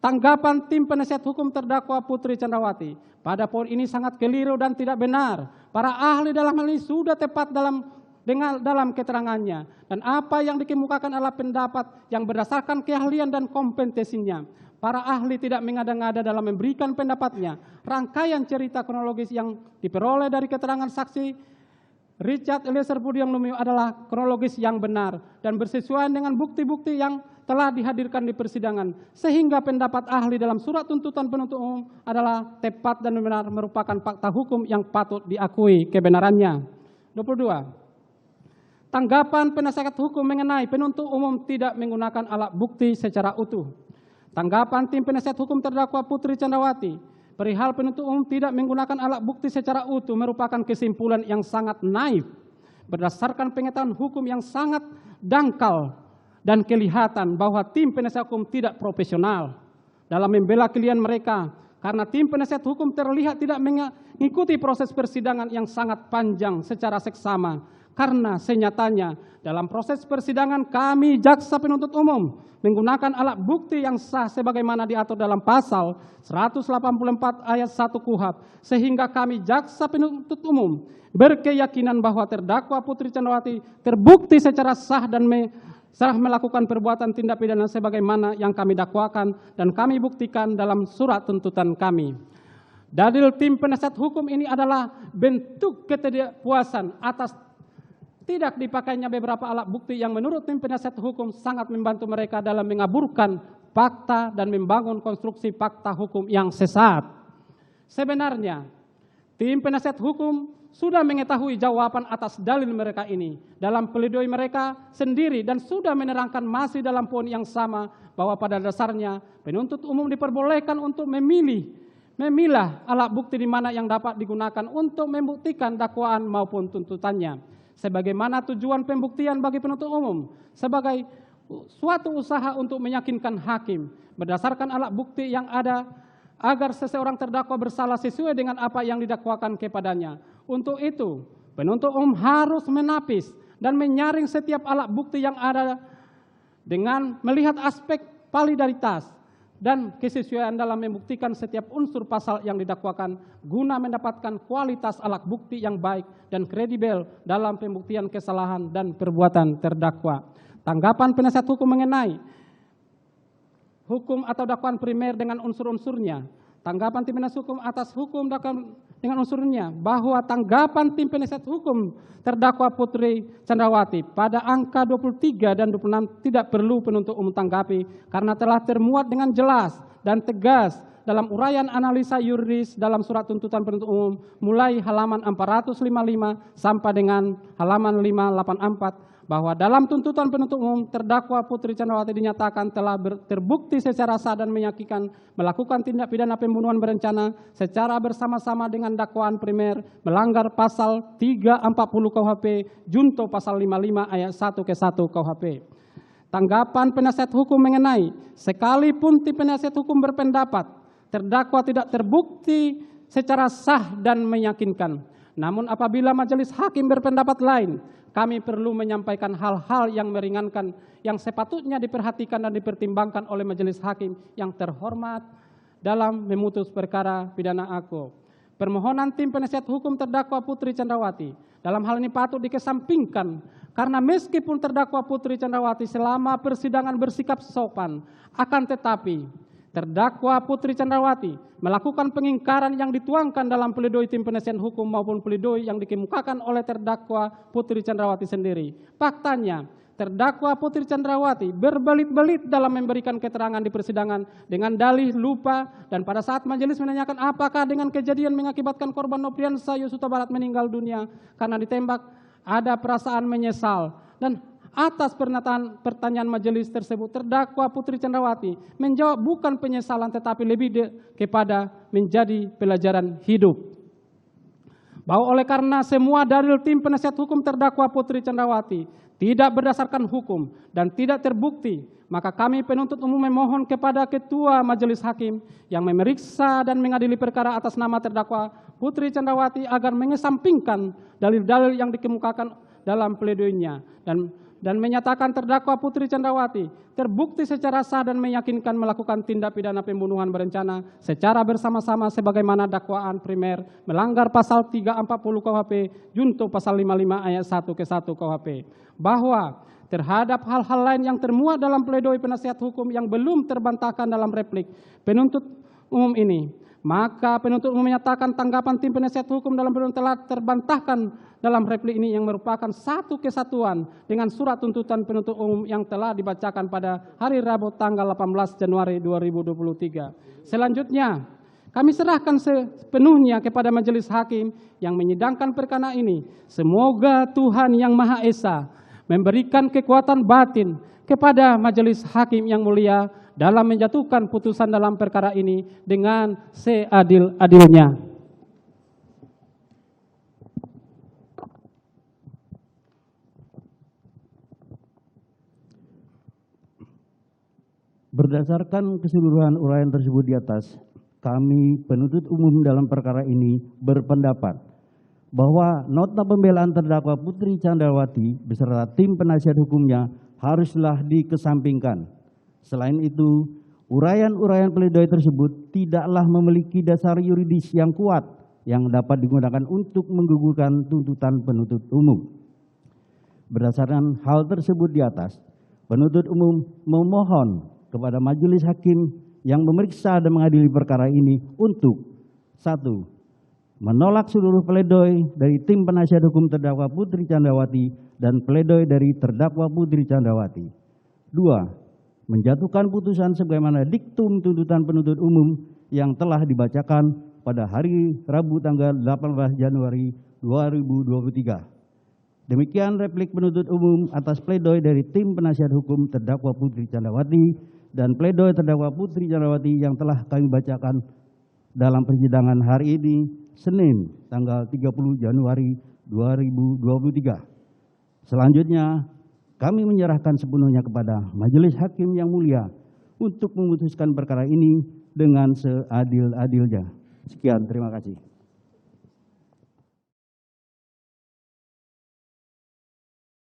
Tanggapan tim penasehat hukum terdakwa Putri Candrawati pada poin ini sangat keliru dan tidak benar. Para ahli dalam hal ini sudah tepat dalam keterangannya dan apa yang dikemukakan adalah pendapat yang berdasarkan keahlian dan kompetensinya. Para ahli tidak mengada-ngada dalam memberikan pendapatnya. Rangkaian cerita kronologis yang diperoleh dari keterangan saksi Richard Eliezer Pudihang Lumiu adalah kronologis yang benar dan bersesuaian dengan bukti-bukti yang telah dihadirkan di persidangan, sehingga pendapat ahli dalam surat tuntutan penuntut umum adalah tepat dan benar merupakan fakta hukum yang patut diakui kebenarannya. 22. Tanggapan penasehat hukum mengenai penuntut umum tidak menggunakan alat bukti secara utuh. Tanggapan tim penasehat hukum terdakwa Putri Candrawati perihal penuntut umum tidak menggunakan alat bukti secara utuh merupakan kesimpulan yang sangat naif berdasarkan pengetahuan hukum yang sangat dangkal dan kelihatan bahwa tim penasehat hukum tidak profesional dalam membela klien mereka karena tim penasehat hukum terlihat tidak mengikuti proses persidangan yang sangat panjang secara seksama karena senyatanya dalam proses persidangan kami jaksa penuntut umum menggunakan alat bukti yang sah sebagaimana diatur dalam pasal 184 ayat 1 KUHP sehingga kami jaksa penuntut umum berkeyakinan bahwa terdakwa Putri Candrawati terbukti secara sah dan setelah melakukan perbuatan tindak pidana sebagaimana yang kami dakwakan dan kami buktikan dalam surat tuntutan kami. Dalil tim penasehat hukum ini adalah bentuk ketidakpuasan atas tidak dipakainya beberapa alat bukti yang menurut tim penasehat hukum sangat membantu mereka dalam mengaburkan fakta dan membangun konstruksi fakta hukum yang sesat. Sebenarnya, tim penasehat hukum sudah mengetahui jawaban atas dalil mereka ini dalam pledoi mereka sendiri dan sudah menerangkan masih dalam poin yang sama bahwa pada dasarnya penuntut umum diperbolehkan untuk memilah alat bukti di mana yang dapat digunakan untuk membuktikan dakwaan maupun tuntutannya. Sebagaimana tujuan pembuktian bagi penuntut umum sebagai suatu usaha untuk meyakinkan hakim berdasarkan alat bukti yang ada agar seseorang terdakwa bersalah sesuai dengan apa yang didakwakan kepadanya. Untuk itu, penuntut umum harus menapis dan menyaring setiap alat bukti yang ada dengan melihat aspek validaritas dan kesesuaian dalam membuktikan setiap unsur pasal yang didakwakan guna mendapatkan kualitas alat bukti yang baik dan kredibel dalam pembuktian kesalahan dan perbuatan terdakwa. Tanggapan penasihat hukum mengenai hukum atau dakwaan primer dengan unsur-unsurnya. Tanggapan tim penasihat hukum atas hukum dakwaan dengan unsurnya bahwa tanggapan tim penasihat hukum terdakwa Putri Candrawati pada angka 23 dan 26 tidak perlu penuntut umum tanggapi karena telah termuat dengan jelas dan tegas dalam uraian analisa yuridis dalam surat tuntutan penuntut umum mulai halaman 455 sampai dengan halaman 584 bahwa dalam tuntutan penuntut umum terdakwa Putri Candrawati dinyatakan telah terbukti secara sah dan meyakinkan melakukan tindak pidana pembunuhan berencana secara bersama-sama dengan dakwaan primer melanggar pasal 340 KUHP junto pasal 55 ayat 1 ke 1 KUHP. Tanggapan penasihat hukum mengenai sekalipun tim penasihat hukum berpendapat terdakwa tidak terbukti secara sah dan meyakinkan, namun apabila majelis hakim berpendapat lain, kami perlu menyampaikan hal-hal yang meringankan yang sepatutnya diperhatikan dan dipertimbangkan oleh majelis hakim yang terhormat dalam memutus perkara pidana aku. Permohonan tim penasihat hukum terdakwa Putri Candrawati dalam hal ini patut dikesampingkan karena meskipun terdakwa Putri Candrawati selama persidangan bersikap sopan, akan tetapi terdakwa Putri Candrawati melakukan pengingkaran yang dituangkan dalam pledoi tim penasihat hukum maupun pledoi yang dikemukakan oleh terdakwa Putri Candrawati sendiri. Faktanya, terdakwa Putri Candrawati berbelit-belit dalam memberikan keterangan di persidangan dengan dalih lupa, dan pada saat majelis menanyakan apakah dengan kejadian mengakibatkan korban Nopriansa Yosuta Barat meninggal dunia karena ditembak, ada perasaan menyesal, dan atas pertanyaan majelis tersebut, terdakwa Putri Candrawati menjawab bukan penyesalan tetapi lebih kepada menjadi pelajaran hidup. Bahwa oleh karena semua dalil tim penasihat hukum terdakwa Putri Candrawati tidak berdasarkan hukum dan tidak terbukti, maka kami penuntut umum memohon kepada Ketua Majelis Hakim yang memeriksa dan mengadili perkara atas nama terdakwa Putri Candrawati agar mengesampingkan dalil-dalil yang dikemukakan dalam pledoinya dan menyatakan terdakwa Putri Candrawati terbukti secara sah dan meyakinkan melakukan tindak pidana pembunuhan berencana secara bersama-sama sebagaimana dakwaan primer melanggar pasal 340 KUHP junto pasal 55 ayat 1 ke 1 KUHP. Bahwa terhadap hal-hal lain yang termuat dalam pledoi penasihat hukum yang belum terbantahkan dalam replik penuntut umum ini, maka penuntut umum menyatakan tanggapan tim penasihat hukum dalam pledoi telah terbantahkan dalam replik ini yang merupakan satu kesatuan dengan surat tuntutan penuntut umum yang telah dibacakan pada hari Rabu tanggal 18 Januari 2023. Selanjutnya, kami serahkan sepenuhnya kepada majelis hakim yang menyidangkan perkara ini. Semoga Tuhan yang Maha Esa memberikan kekuatan batin kepada majelis hakim yang mulia dalam menjatuhkan putusan dalam perkara ini dengan seadil-adilnya. Berdasarkan keseluruhan uraian tersebut di atas, kami penuntut umum dalam perkara ini berpendapat bahwa nota pembelaan terdakwa Putri Candrawati beserta tim penasihat hukumnya haruslah dikesampingkan. Selain itu, uraian-uraian pledoi tersebut tidaklah memiliki dasar yuridis yang kuat yang dapat digunakan untuk menggugurkan tuntutan penuntut umum. Berdasarkan hal tersebut di atas, penuntut umum memohon kepada majelis hakim yang memeriksa dan mengadili perkara ini untuk 1. Menolak seluruh pledoi dari tim penasihat hukum terdakwa Putri Candrawati dan pledoi dari terdakwa Putri Candrawati. 2. Menjatuhkan putusan sebagaimana diktum tuntutan penuntut umum yang telah dibacakan pada hari Rabu tanggal 18 Januari 2023. Demikian replik penuntut umum atas pledoi dari tim penasihat hukum terdakwa Putri Candrawati dan pledoi terdakwa Putri Candrawati yang telah kami bacakan dalam persidangan hari ini, Senin, tanggal 30 Januari 2023. Selanjutnya, kami menyerahkan sepenuhnya kepada majelis hakim yang mulia untuk memutuskan perkara ini dengan seadil-adilnya. Sekian, terima kasih.